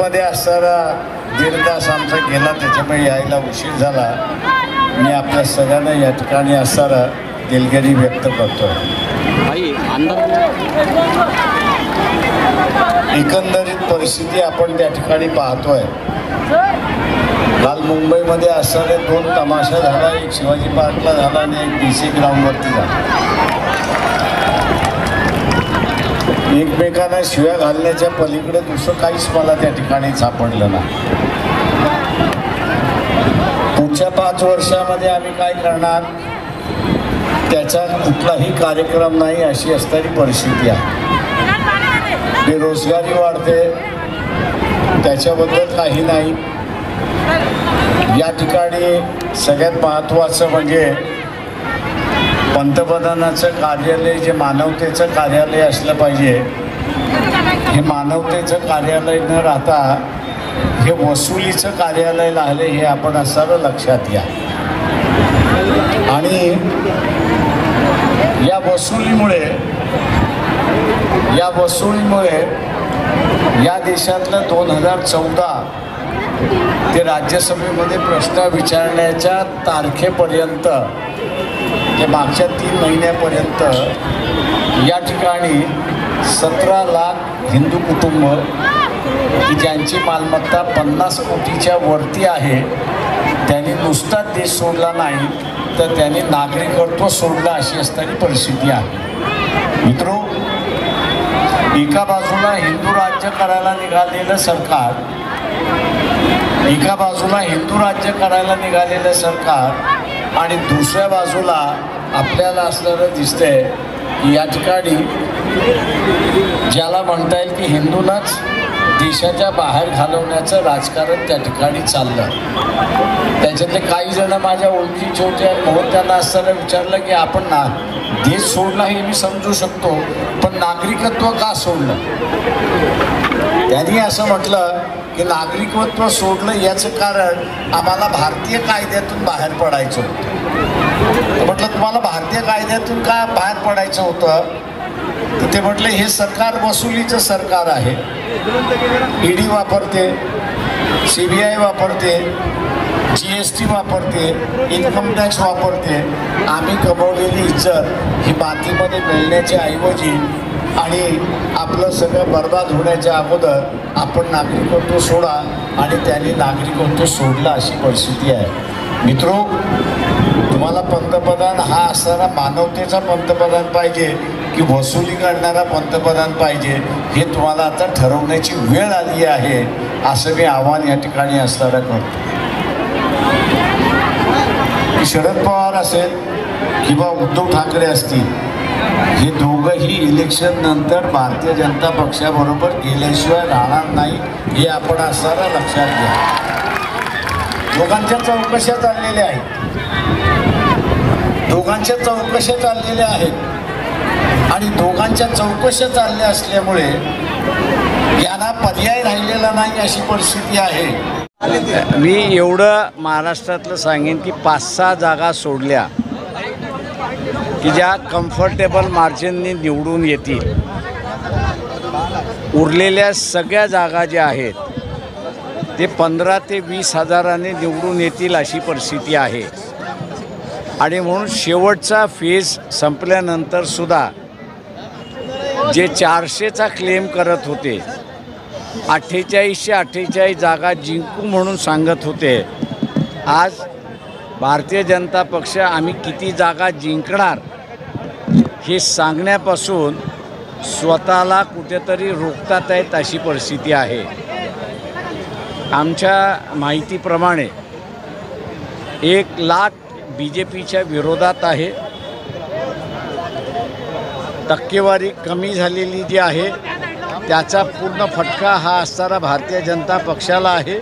मुंबईमध्ये असताना 1.5 तास आमचा गेला, त्याच्यामुळे यायला उशीर झाला. मी आपल्या सगळ्यांना या ठिकाणी असताना दिलगिरी व्यक्त करतो. एकंदरीत परिस्थिती आपण त्या ठिकाणी पाहतोय. काल मुंबईमध्ये असणारे 2 तमाशा झाला, एक शिवाजी पार्कला झाला आणि एक DC ग्राउंडवरती झाला. एकमेकांना शिव्या घालण्याच्या पलीकडे दुसरं काहीच मला त्या ठिकाणी सापडलं नाही. पुढच्या 5 वर्षामध्ये आम्ही काय करणार त्याचा कुठलाही कार्यक्रम नाही, अशी असणारी परिस्थिती आहे. बेरोजगारी वाढते, त्याच्याबद्दल काही नाही. या ठिकाणी सगळ्यात महत्त्वाचं म्हणजे पंतप्रधानाचं कार्यालय जे मानवतेचं कार्यालय असलं पाहिजे, हे मानवतेचं कार्यालय न राहता हे वसुलीचं कार्यालय राहिले, हे आपण असं लक्षात घ्या. आणि या वसुलीमुळे या देशातलं 2014 ते राज्यसभेमध्ये प्रश्न विचारण्याच्या तारखेपर्यंत, ते मागच्या 3 महिन्यापर्यंत या ठिकाणी 17 लाख हिंदू कुटुंब की ज्यांची मालमत्ता 50 कोटीच्या वरती आहे, त्यांनी नुसताच देश सोडला नाही तर त्यांनी नागरिकत्व सोडलं, अशी असणारी परिस्थिती आहे. मित्रो, एका बाजूला हिंदू राज्य करायला निघालेलं सरकार आणि दुसऱ्या बाजूला आपल्याला असलेलं दिसतंय की या ठिकाणी ज्याला म्हणता येईल की हिंदूंनाच देशाच्या बाहेर घालवण्याचं राजकारण त्या ठिकाणी चाललं. त्याच्यातले काही जण माझ्या ओळखीचे होते आणि म्हणून त्यांना असताना विचारलं की आपण देश सोडला हे मी समजू शकतो, पण नागरिकत्व का सोडलं. त्यांनी असं म्हटलं की नागरिकत्व सोडलं याचं कारण आम्हाला भारतीय कायद्यातून बाहेर पडायचं होतं. म्हटलं तुम्हाला भारतीय कायद्यातून का बाहेर पडायचं होतं, तर ते म्हटले हे सरकार वसुलीचं सरकार आहे. ED वापरते, CBI वापरते, GST वापरते, इन्कम टॅक्स वापरते. आम्ही कमवलेली इज्जत ही मातीमध्ये मिळण्याच्या ऐवजी आणि आपलं सगळं बर्बाद होण्याच्या अगोदर आपण नागरिकत्व सोडा, आणि त्यांनी नागरिकत्व सोडलं, अशी परिस्थिती आहे. मित्रो, तुम्हाला पंतप्रधान हा असणारा मानवतेचा पंतप्रधान पाहिजे की वसुली करणारा पंतप्रधान पाहिजे, हे तुम्हाला आता ठरवण्याची वेळ आली आहे, असं मी आव्हान या ठिकाणी असणारा करतो. शरद पवार असेल किंवा उद्धव ठाकरे असतील, हे दोघंही इलेक्शन नंतर भारतीय जनता पक्षाबरोबर गेल्याशिवाय राहणार नाही, हे आपण असणारा लक्षात घ्या. दोघांच्या चौकशा चाललेल्या आहेत, आणि दोघांच्या चौकशा चालल्या असल्यामुळे यांना पर्याय राहिलेला नाही, अशी परिस्थिती आहे. मी एवढं महाराष्ट्रातलं सांगेन की 5-6 जागा सोडल्या की ज्या कम्फर्टेबल मार्जिननी निवडून येतील. उरलेल्या सगळ्या जागा ज्या आहेत ते 15 ते 20 हजाराने निवडून येतील, अशी परिस्थिती आहे. आणि म्हणून शेवटचा फेज संपल्यानंतर सुद्धा जे 400चा क्लेम करत होते, 48 जागा जिंकू म्हणून सांगत होते, आज भारतीय जनता पक्ष आम्ही किती जागा जिंकणार हे सांगण्यापासून स्वतःला कुठेतरी रोखतात आहेत, अशी परिस्थिती आहे. आमच्या माहितीप्रमाणे 1 लाख BJPच्या विरोधात आहे. टक्केवारी कमी झालेली जी आहे त्याचा पूर्ण फटका हा असणारा भारतीय जनता पक्षाला आहे,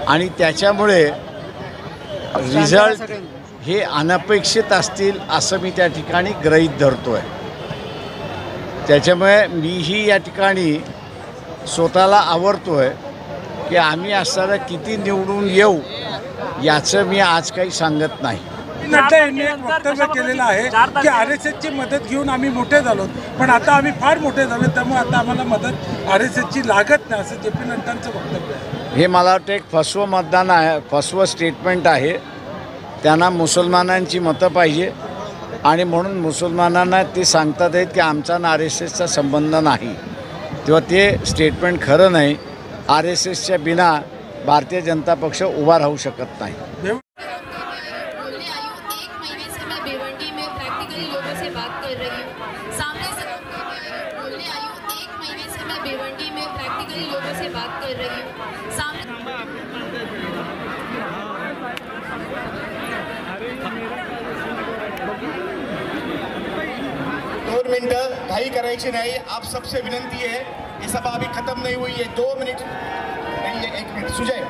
आणि त्याच्यामुळे रिझल्ट हे अनपेक्षित असतील असं मी त्या ठिकाणी गृहीत धरतो आहे. त्याच्यामुळे मीही या ठिकाणी स्वतःला आवरतो आहे की आम्ही असणारा किती निवडून येऊ याचं मी आज काही सांगत नाही. नड्डा यांनी एक वक्तव्य केलेलं आहे की RSSची मदत घेऊन आम्ही मोठे झालो, पण आता आम्ही फार मोठे झालो, त्यामुळे आता आम्हाला मदत RSSची लागत नाही, असं JP नड्डांचं वक्तव्य आहे. हे मला वाटतं एक फसवं मतदान आहे, फसवं स्टेटमेंट आहे. त्यांना मुसलमानांची मतं पाहिजे आणि म्हणून मुसलमानांना ते सांगतात आहेत की आमचा आणि RSSचा संबंध नाही, तेव्हा ते स्टेटमेंट खरं नाही. RSSच्या बिना भारतीय जनता पक्ष उभा राहू शकत नाही. दोन मिनटं घाई करायची नाही. आप सबसे विनंती है, ये सभा अभी खत्म नहीं हुई है. 2 मिनट नहीं है, 1 मिनट. सुजय.